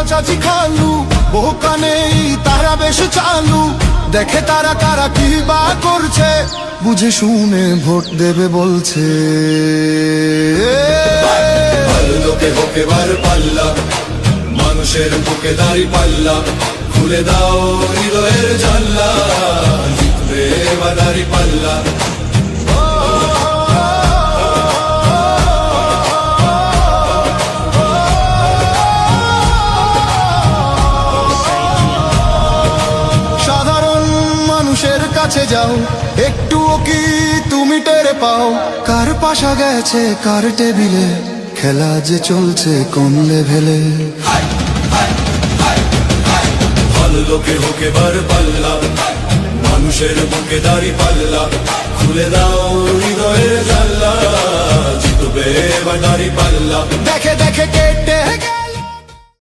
চাচি খালু, বহু কানে তারা বেশ চালু। দেখে তারা কারা কি বা করছে, বুঝে শুনে ভোট দেবে বলছে। লোকে হোক এবার পাল্লা, মানুষের বুকে দাঁড়ি পাল্লা, খুলে দাও হৃদয়ের জানলা, জিতবে এবার দাঁড়ি পাল্লা। সাধারণ মানুষের কাছে যাও, একটুও কি তুমি টের পাও, কার পাশা গেছে কার টেবিলে, খেলা যে চলছে কোন লেভেলে। ভালো লোকে হোক এবার পাল্লা, মানুষের বুকে দাঁড়ি পাল্লা, খুলে দাও হৃদয়ের জানলা, জিতবে এবার দাঁড়ি পাল্লা। দেখে দেখে কেটে